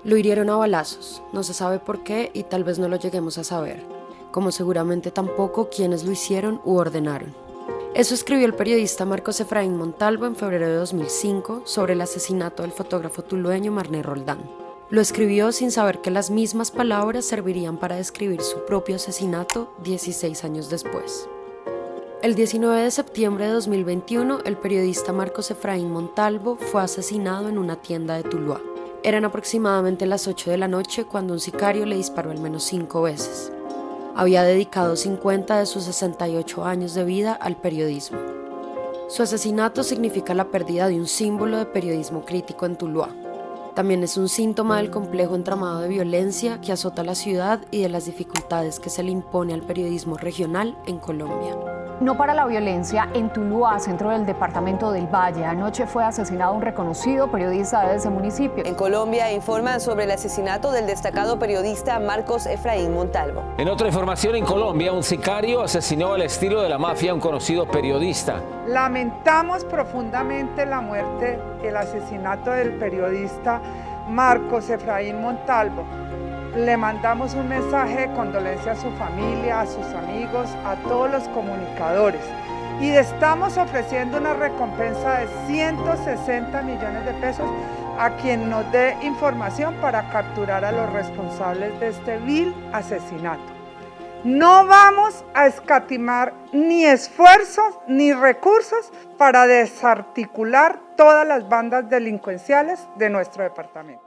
Lo hirieron a balazos, no se sabe por qué y tal vez no lo lleguemos a saber, como seguramente tampoco quienes lo hicieron u ordenaron. Eso escribió el periodista Marcos Efraín Montalvo en febrero de 2005 sobre el asesinato del fotógrafo tulueño Marné Roldán. Lo escribió sin saber que las mismas palabras servirían para describir su propio asesinato 16 años después. El 19 de septiembre de 2021, el periodista Marcos Efraín Montalvo fue asesinado en una tienda de Tuluá. Eran aproximadamente las 8 de la noche cuando un sicario le disparó al menos 5 veces. Había dedicado 50 de sus 68 años de vida al periodismo. Su asesinato significa la pérdida de un símbolo de periodismo crítico en Tuluá. También es un síntoma del complejo entramado de violencia que azota la ciudad y de las dificultades que se le impone al periodismo regional en Colombia. No para la violencia en Tuluá, centro del departamento del Valle. Anoche fue asesinado un reconocido periodista de ese municipio. En Colombia informan sobre el asesinato del destacado periodista Marcos Efraín Montalvo. En otra información, en Colombia, un sicario asesinó al estilo de la mafia a un conocido periodista. Lamentamos profundamente la muerte y el asesinato del periodista Marcos Efraín Montalvo. Le mandamos un mensaje de condolencia a su familia, a sus amigos, a todos los comunicadores. Y estamos ofreciendo una recompensa de 160 millones de pesos a quien nos dé información para capturar a los responsables de este vil asesinato. No vamos a escatimar ni esfuerzos ni recursos para desarticular todas las bandas delincuenciales de nuestro departamento.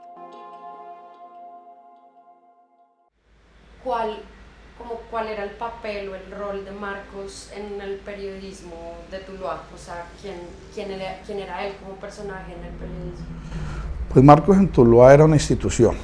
¿Cuál era el papel o el rol de Marcos en el periodismo de Tuluá? O sea, ¿quién era él como personaje en el periodismo? Pues Marcos en Tuluá era una institución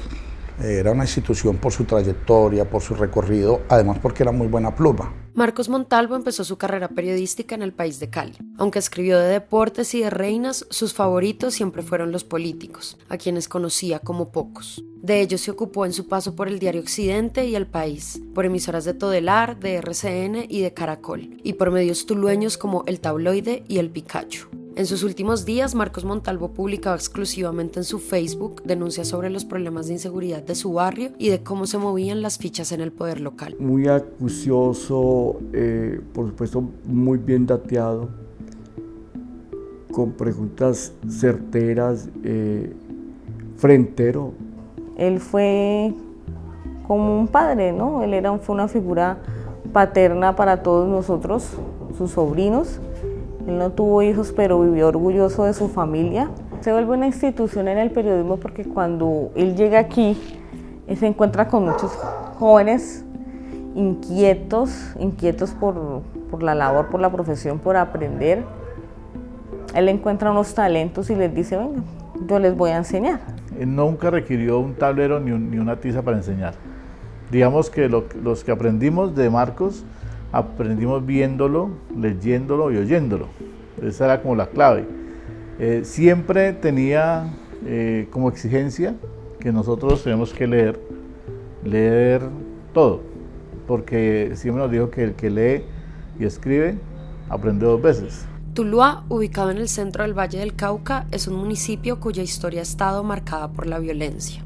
por su trayectoria, por su recorrido, además porque era muy buena pluma. Marcos Montalvo empezó su carrera periodística en el país de Cali. Aunque escribió de deportes y de reinas, sus favoritos siempre fueron los políticos, a quienes conocía como pocos. De ellos se ocupó en su paso por el diario Occidente y El País, por emisoras de Todelar, de RCN y de Caracol, y por medios tulueños como El Tabloide y El Picacho. En sus últimos días, Marcos Montalvo publicaba exclusivamente en su Facebook denuncias sobre los problemas de inseguridad de su barrio y de cómo se movían las fichas en el poder local. Muy acucioso, por supuesto muy bien dateado, con preguntas certeras, frentero. Él fue como un padre, ¿no? Él fue una figura paterna para todos nosotros, sus sobrinos. Él no tuvo hijos, pero vivió orgulloso de su familia. Se vuelve una institución en el periodismo porque cuando él llega aquí, él se encuentra con muchos jóvenes inquietos por la labor, por la profesión, por aprender. Él encuentra unos talentos y les dice, venga, yo les voy a enseñar. Él nunca requirió un tablero ni una tiza para enseñar. Digamos que los que aprendimos de Marcos, aprendimos viéndolo, leyéndolo y oyéndolo. Esa era como la clave. Siempre tenía como exigencia que nosotros tenemos que leer todo, porque siempre nos dijo que el que lee y escribe aprende 2 veces. Tuluá, ubicado en el centro del Valle del Cauca, es un municipio cuya historia ha estado marcada por la violencia.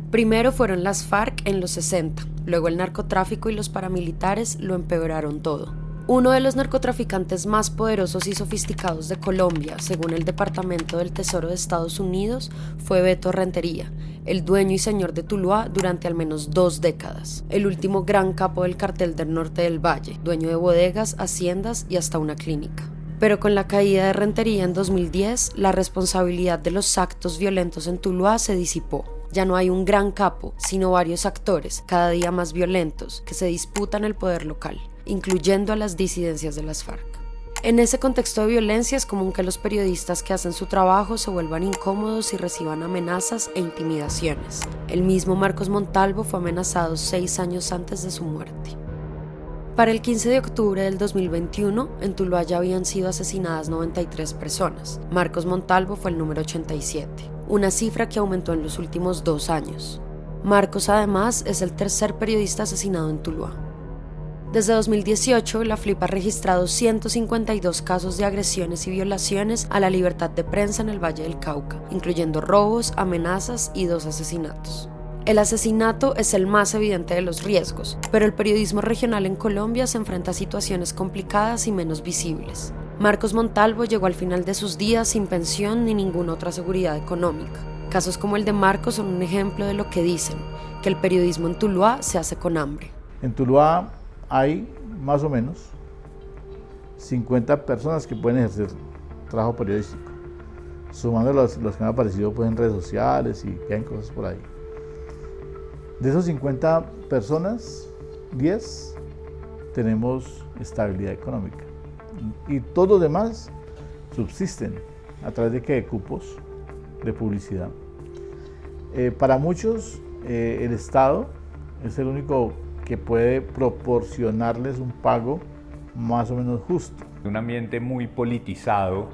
Primero fueron las FARC en los 60, luego el narcotráfico y los paramilitares lo empeoraron todo. Uno de los narcotraficantes más poderosos y sofisticados de Colombia, según el Departamento del Tesoro de Estados Unidos, fue Beto Rentería, el dueño y señor de Tuluá durante al menos 2 décadas. El último gran capo del cartel del norte del Valle, dueño de bodegas, haciendas y hasta una clínica. Pero con la caída de Rentería en 2010, la responsabilidad de los actos violentos en Tuluá se disipó. Ya no hay un gran capo, sino varios actores, cada día más violentos, que se disputan el poder local, incluyendo a las disidencias de las FARC. En ese contexto de violencia es común que los periodistas que hacen su trabajo se vuelvan incómodos y reciban amenazas e intimidaciones. El mismo Marcos Montalvo fue amenazado 6 años antes de su muerte. Para el 15 de octubre del 2021, en Tuluá ya habían sido asesinadas 93 personas. Marcos Montalvo fue el número 87, una cifra que aumentó en los últimos 2 años. Marcos, además, es el tercer periodista asesinado en Tuluá. Desde 2018, la FLIP ha registrado 152 casos de agresiones y violaciones a la libertad de prensa en el Valle del Cauca, incluyendo robos, amenazas y 2 asesinatos. El asesinato es el más evidente de los riesgos, pero el periodismo regional en Colombia se enfrenta a situaciones complicadas y menos visibles. Marcos Montalvo llegó al final de sus días sin pensión ni ninguna otra seguridad económica. Casos como el de Marcos son un ejemplo de lo que dicen, que el periodismo en Tuluá se hace con hambre. En Tuluá hay más o menos 50 personas que pueden ejercer trabajo periodístico, sumando los que han aparecido pues, en redes sociales y que hay cosas por ahí. De esos 50 personas, 10 tenemos estabilidad económica y todos los demás subsisten a través de ¿qué? Cupos de publicidad. Para muchos el Estado es el único que puede proporcionarles un pago más o menos justo. Un ambiente muy politizado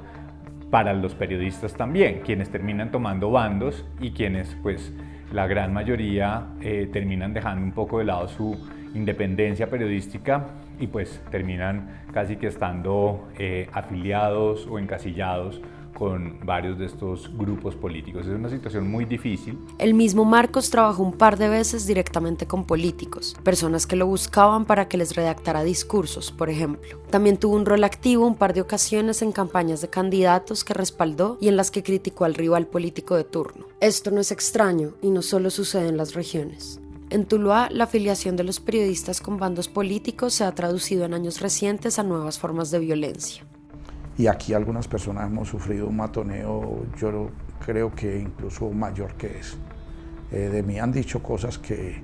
para los periodistas también, quienes terminan tomando bandos y quienes pues la gran mayoría terminan dejando un poco de lado su independencia periodística y pues terminan casi que estando afiliados o encasillados con varios de estos grupos políticos. Es una situación muy difícil. El mismo Marcos trabajó un par de veces directamente con políticos, personas que lo buscaban para que les redactara discursos, por ejemplo. También tuvo un rol activo un par de ocasiones en campañas de candidatos que respaldó y en las que criticó al rival político de turno. Esto no es extraño y no solo sucede en las regiones. En Tuluá, la afiliación de los periodistas con bandos políticos se ha traducido en años recientes a nuevas formas de violencia. Y aquí algunas personas hemos sufrido un matoneo, yo creo que incluso mayor que ese. De mí han dicho cosas que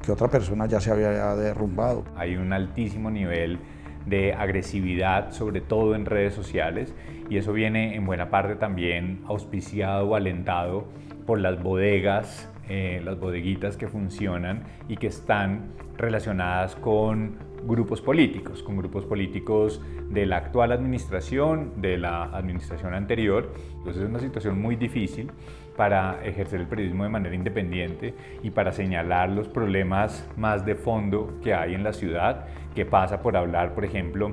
otra persona ya se había derrumbado. Hay un altísimo nivel de agresividad, sobre todo en redes sociales, y eso viene en buena parte también auspiciado o alentado por las bodegas, las bodeguitas que funcionan y que están relacionadas con grupos políticos de la actual administración, de la administración anterior. Entonces es una situación muy difícil para ejercer el periodismo de manera independiente y para señalar los problemas más de fondo que hay en la ciudad, que pasa por hablar, por ejemplo,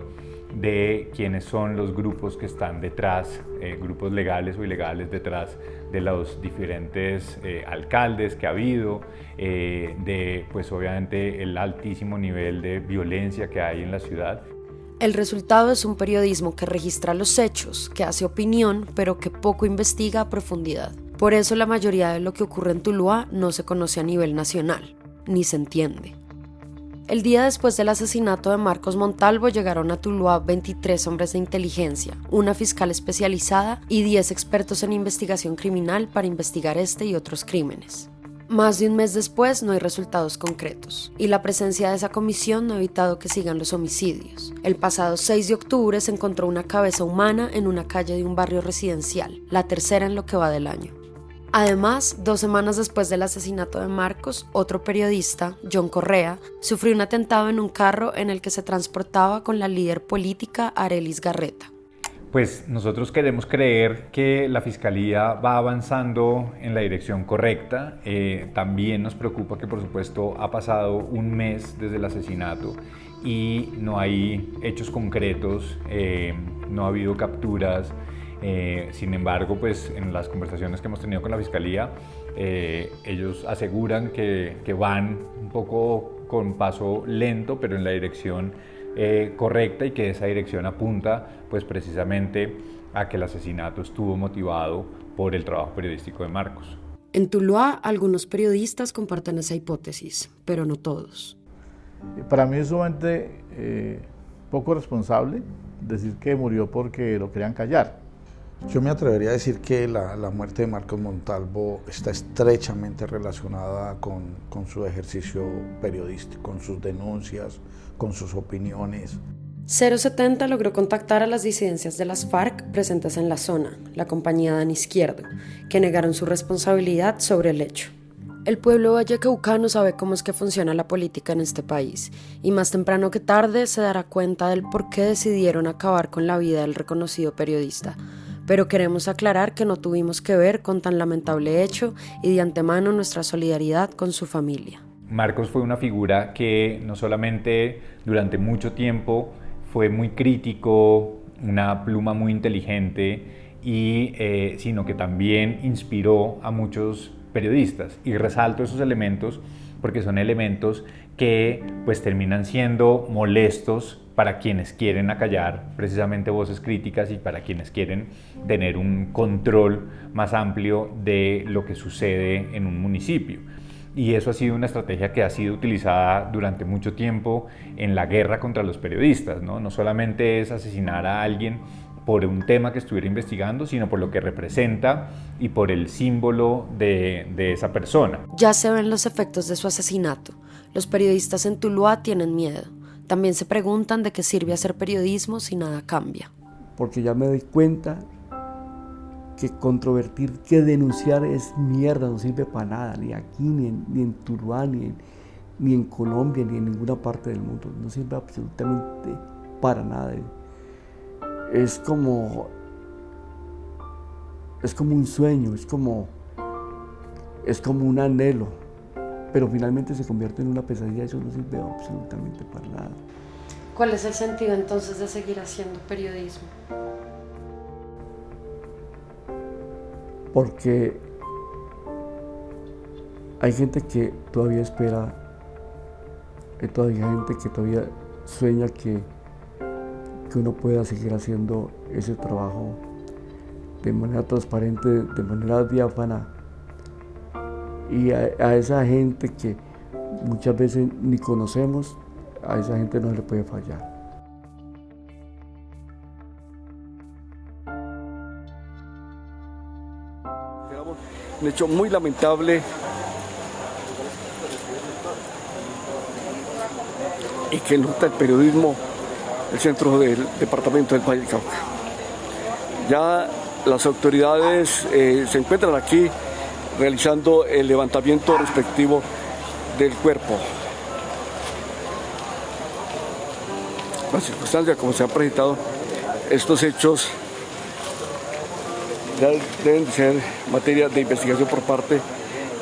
de quiénes son los grupos que están detrás, grupos legales o ilegales detrás de los diferentes alcaldes que ha habido, de pues obviamente el altísimo nivel de violencia que hay en la ciudad. El resultado es un periodismo que registra los hechos, que hace opinión, pero que poco investiga a profundidad. Por eso la mayoría de lo que ocurre en Tuluá no se conoce a nivel nacional, ni se entiende. El día después del asesinato de Marcos Montalvo llegaron a Tuluá 23 hombres de inteligencia, una fiscal especializada y 10 expertos en investigación criminal para investigar este y otros crímenes. Más de un mes después no hay resultados concretos, y la presencia de esa comisión no ha evitado que sigan los homicidios. El pasado 6 de octubre se encontró una cabeza humana en una calle de un barrio residencial, la tercera en lo que va del año. Además, 2 semanas después del asesinato de Marcos, otro periodista, John Correa, sufrió un atentado en un carro en el que se transportaba con la líder política Arelis Garreta. Pues nosotros queremos creer que la Fiscalía va avanzando en la dirección correcta. También nos preocupa que, por supuesto, ha pasado un mes desde el asesinato y no hay hechos concretos, no ha habido capturas. Sin embargo, pues en las conversaciones que hemos tenido con la Fiscalía, ellos aseguran que van un poco con paso lento, pero en la dirección correcta, y que esa dirección apunta pues precisamente a que el asesinato estuvo motivado por el trabajo periodístico de Marcos. En Tuluá, algunos periodistas comparten esa hipótesis, pero no todos. Para mí es sumamente poco responsable decir que murió porque lo querían callar. Yo me atrevería a decir que la muerte de Marcos Montalvo está estrechamente relacionada con su ejercicio periodístico, con sus denuncias, con sus opiniones. 070 logró contactar a las disidencias de las FARC presentes en la zona, la compañía Dan Izquierdo, que negaron su responsabilidad sobre el hecho. El pueblo vallecaucano sabe cómo es que funciona la política en este país, y más temprano que tarde se dará cuenta del por qué decidieron acabar con la vida del reconocido periodista. Pero queremos aclarar que no tuvimos que ver con tan lamentable hecho y de antemano nuestra solidaridad con su familia. Marcos fue una figura que no solamente durante mucho tiempo fue muy crítico, una pluma muy inteligente, sino que también inspiró a muchos periodistas. Y resalto esos elementos porque son elementos que pues terminan siendo molestos para quienes quieren acallar precisamente voces críticas y para quienes quieren tener un control más amplio de lo que sucede en un municipio. Y eso ha sido una estrategia que ha sido utilizada durante mucho tiempo en la guerra contra los periodistas, ¿no? No solamente es asesinar a alguien por un tema que estuviera investigando, sino por lo que representa y por el símbolo de esa persona. Ya se ven los efectos de su asesinato. Los periodistas en Tuluá tienen miedo. También se preguntan de qué sirve hacer periodismo si nada cambia. Porque ya me doy cuenta que controvertir, que denunciar es mierda, no sirve para nada, ni aquí, ni en Tuluá, ni en Colombia, ni en ninguna parte del mundo. No sirve absolutamente para nada. Es como un sueño, es como un anhelo, pero finalmente se convierte en una pesadilla. Eso no sirve absolutamente para nada. ¿Cuál es el sentido entonces de seguir haciendo periodismo? Porque hay gente que todavía espera, hay gente que todavía sueña que uno pueda seguir haciendo ese trabajo de manera transparente, de manera diáfana, y a esa gente que muchas veces ni conocemos, a esa gente no se le puede fallar. Un hecho muy lamentable y que enluta el periodismo, el centro del departamento del Valle del Cauca. Ya las autoridades se encuentran aquí realizando el levantamiento respectivo del cuerpo. Las circunstancias como se han presentado estos hechos deben ser materia de investigación por parte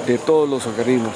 de todos los organismos.